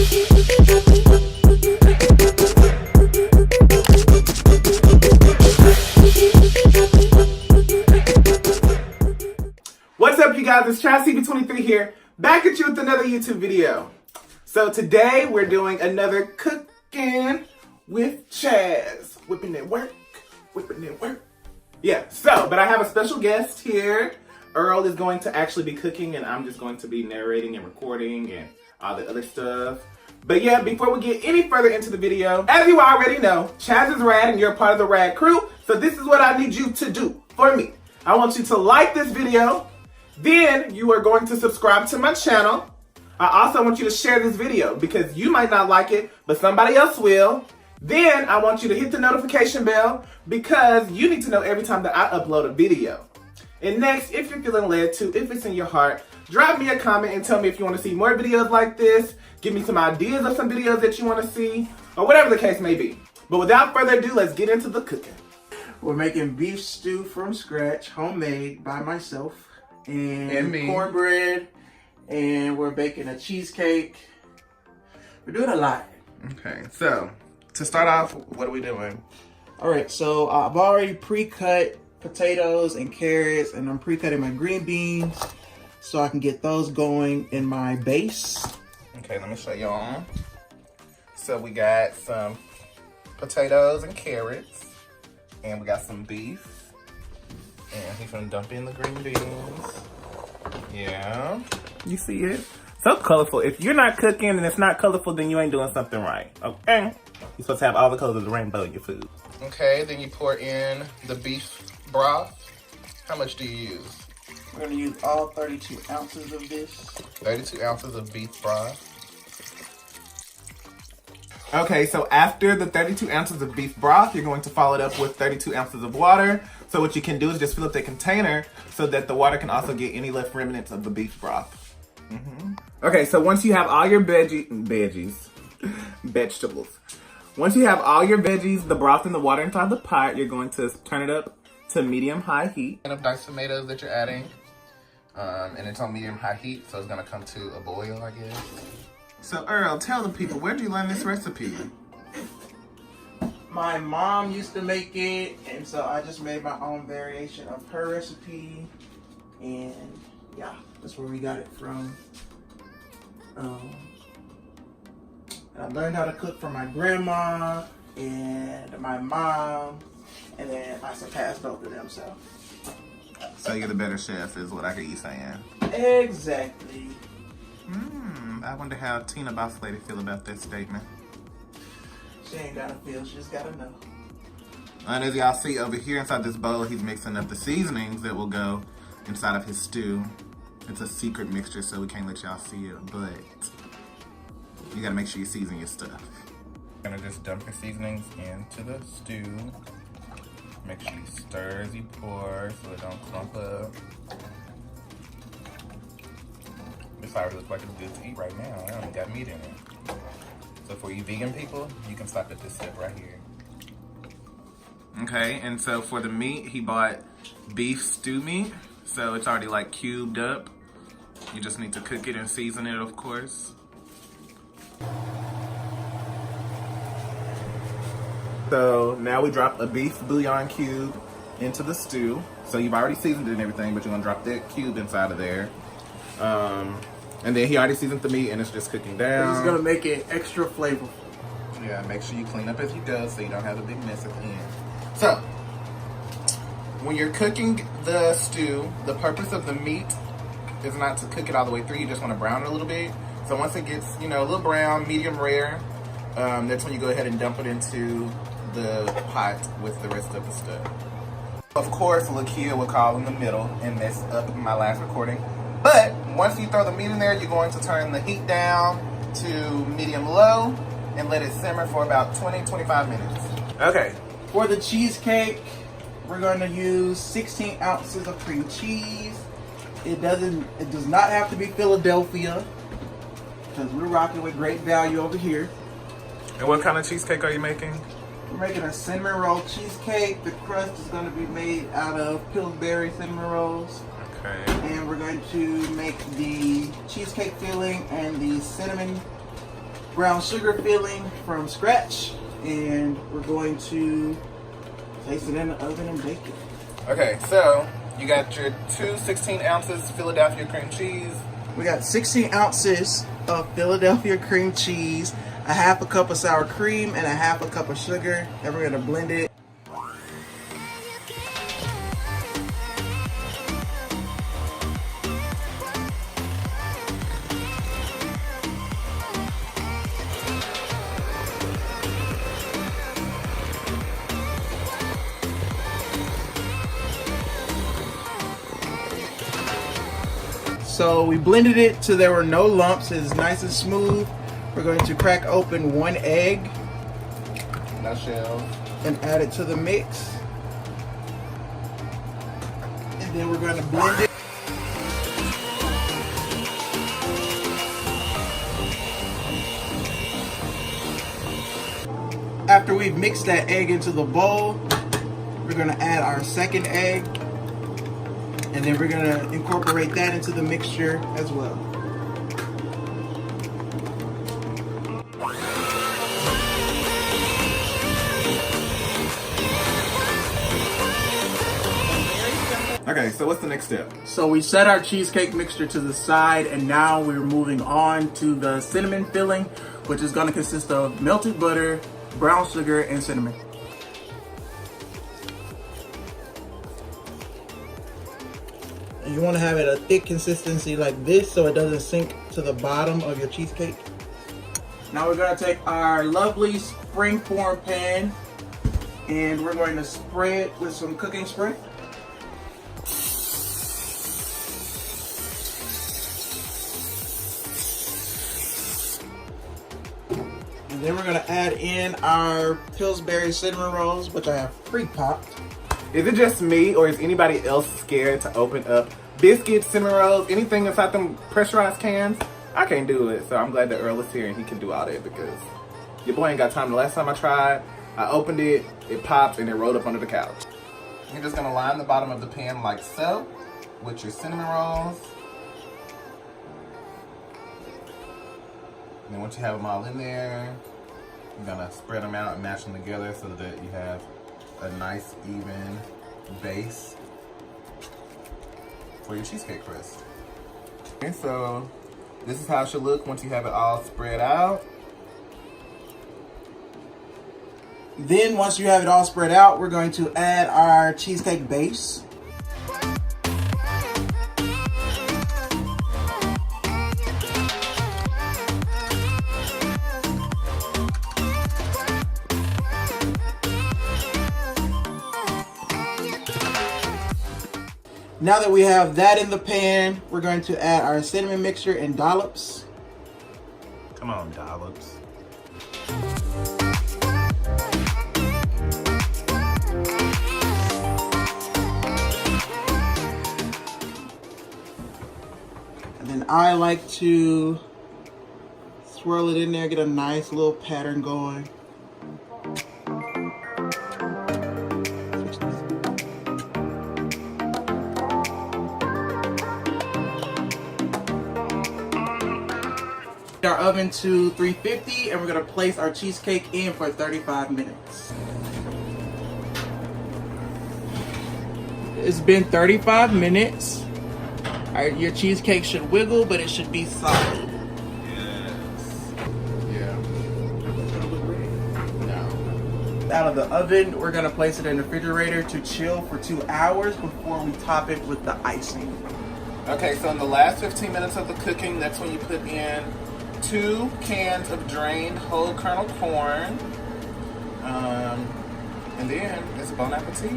What's up, you guys? It's ChazTV23 here, back at you with another YouTube video. So today we're doing another cooking with Chaz. Whipping it work, whipping it work. Yeah, but I have a special guest here. Earl is going to actually be cooking and I'm just going to be narrating and recording and all the other stuff. But yeah, before we get any further into the video, as you already know, Chaz is rad and you're a part of the rad crew. So this is what I need you to do for me. I want you to like this video. Then you are going to subscribe to my channel. I also want you to share this video because you might not like it, but somebody else will. Then I want you to hit the notification bell because you need to know every time that I upload a video. And next, if you're feeling led to, if it's in your heart, drop me a comment and tell me if you want to see more videos like this. Give me some ideas of some videos that you want to see, or whatever the case may be. But without further ado, let's get into the cooking. We're making beef stew from scratch, homemade by myself, and me. Cornbread, and we're baking a cheesecake. We're doing a lot. Okay, so to start off, what are we doing? All right, so I've already pre-cut potatoes and carrots, and I'm pre-cutting my green beans so I can get those going in my base. Okay, let me show y'all. So we got some potatoes and carrots, and we got some beef, and he's gonna dump in the green beans. Yeah, you see it? So colorful. If you're not cooking and it's not colorful, then you ain't doing something right, okay? You're supposed to have all the colors of the rainbow in your food. Okay, then you pour in the beef broth. How much do you use? We're gonna use all 32 ounces of this. 32 ounces of beef broth. Okay, so after the 32 ounces of beef broth, you're going to follow it up with 32 ounces of water. So what you can do is just fill up the container so that the water can also get any left remnants of the beef broth. Okay, so once you have all your vegetables. Once you have all your veggies, the broth and the water inside the pot, you're going to turn it up to medium-high heat. And of diced tomatoes that you're adding. And it's on medium-high heat, so it's gonna come to a boil, I guess. So Earl, tell the people, where did you learn this recipe? My mom used to make it, and so I just made my own variation of her recipe. And yeah, that's where we got it from. And I learned how to cook from my grandma and my mom, and then I surpassed both of them, so. So you're the better chef is what I hear you saying. Exactly. I wonder how Tina Boss Lady feel about that statement. She ain't gotta feel, she just gotta know. And as y'all see over here inside this bowl, he's mixing up the seasonings that will go inside of his stew. It's a secret mixture, so we can't let y'all see it, but you gotta make sure you season your stuff. You're gonna just dump your seasonings into the stew. Make sure you stir as you pour so it don't clump up. This already looks like it's good to eat right now. I only got meat in it. So for you vegan people, you can stop at this step right here. Okay, and so for the meat, he bought beef stew meat. So it's already like cubed up. You just need to cook it and season it, of course. So now we drop a beef bouillon cube into the stew. So you've already seasoned it and everything, but you're gonna drop that cube inside of there. And then he already seasoned the meat and it's just cooking down. He's gonna make it extra flavorful. Yeah, make sure you clean up as he does so you don't have a big mess at the end. So, when you're cooking the stew, the purpose of the meat is not to cook it all the way through. You just wanna brown it a little bit. So once it gets, a little brown, medium rare, that's when you go ahead and dump it into the pot with the rest of the stuff. Of course, Lakia would call in the middle and mess up my last recording. But once you throw the meat in there, you're going to turn the heat down to medium-low and let it simmer for about 20-25 minutes. Okay. For the cheesecake, we're going to use 16 ounces of cream cheese. It does not have to be Philadelphia because we're rocking with great value over here. And what kind of cheesecake are you making? We're making a cinnamon roll cheesecake. The crust is going to be made out of Pillsbury cinnamon rolls. Okay. And we're going to make the cheesecake filling and the cinnamon brown sugar filling from scratch, and we're going to place it in the oven and bake it. Okay, so you got your 2 16 ounces Philadelphia cream cheese. We got 16 ounces of Philadelphia cream cheese, a half a cup of sour cream, and a half a cup of sugar, and we're gonna blend it. So we blended it till there were no lumps. It's nice and smooth. We're going to crack open 1 egg. No shells. And add it to the mix. And then we're going to blend it. After we've mixed that egg into the bowl, we're going to add our second egg. And then we're gonna incorporate that into the mixture as well. Okay, so what's the next step? So we set our cheesecake mixture to the side, and now we're moving on to the cinnamon filling, which is gonna consist of melted butter, brown sugar, and cinnamon. You want to have it a thick consistency like this so it doesn't sink to the bottom of your cheesecake. Now we're going to take our lovely springform pan and we're going to spray it with some cooking spray. And then we're going to add in our Pillsbury cinnamon rolls, which I have pre-popped. Is it just me, or is anybody else scared to open up biscuits, cinnamon rolls, anything inside them pressurized cans? I can't do it, so I'm glad that Earl is here and he can do all that because your boy ain't got time. The last time I tried, I opened it, it popped, and it rolled up under the couch. You're just gonna line the bottom of the pan like so with your cinnamon rolls. And then once you have them all in there, you're gonna spread them out and mash them together so that you have a nice even base for your cheesecake crust. Okay, so this is how it should look once you have it all spread out. Then once you have it all spread out, we're going to add our cheesecake base. Now that we have that in the pan, we're going to add our cinnamon mixture in dollops. Come on, dollops. And then I like to swirl it in there, get a nice little pattern going. Our oven to 350 and we're going to place our cheesecake in for 35 minutes. It's been 35 minutes. Your cheesecake should wiggle, but it should be solid. Yes. Yeah. No. Out of the oven, we're going to place it in the refrigerator to chill for 2 hours before we top it with the icing. Okay, so in the last 15 minutes of the cooking, that's when you put in 2 cans of drained whole kernel corn, and then it's bon appetit.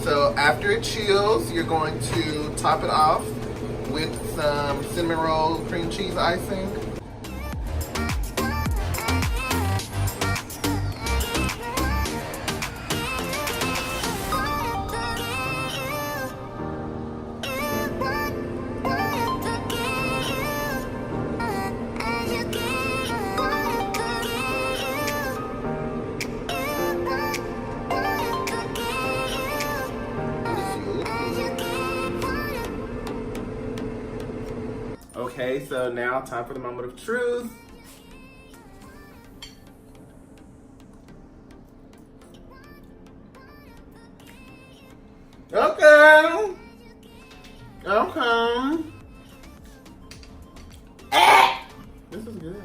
So after it chills, you're going to top it off with some cinnamon roll cream cheese icing. Okay, Okay, so now time for the moment of truth. Okay. Okay. This is good.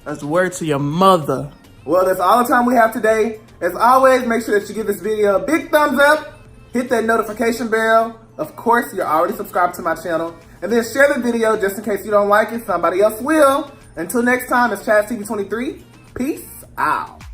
That's a word to your mother. Well, that's all the time we have today. As always, make sure that you give this video a big thumbs up. Hit that notification bell. Of course, you're already subscribed to my channel. And then share the video just in case you don't like it. Somebody else will. Until next time, it's ChazTV23. Peace out.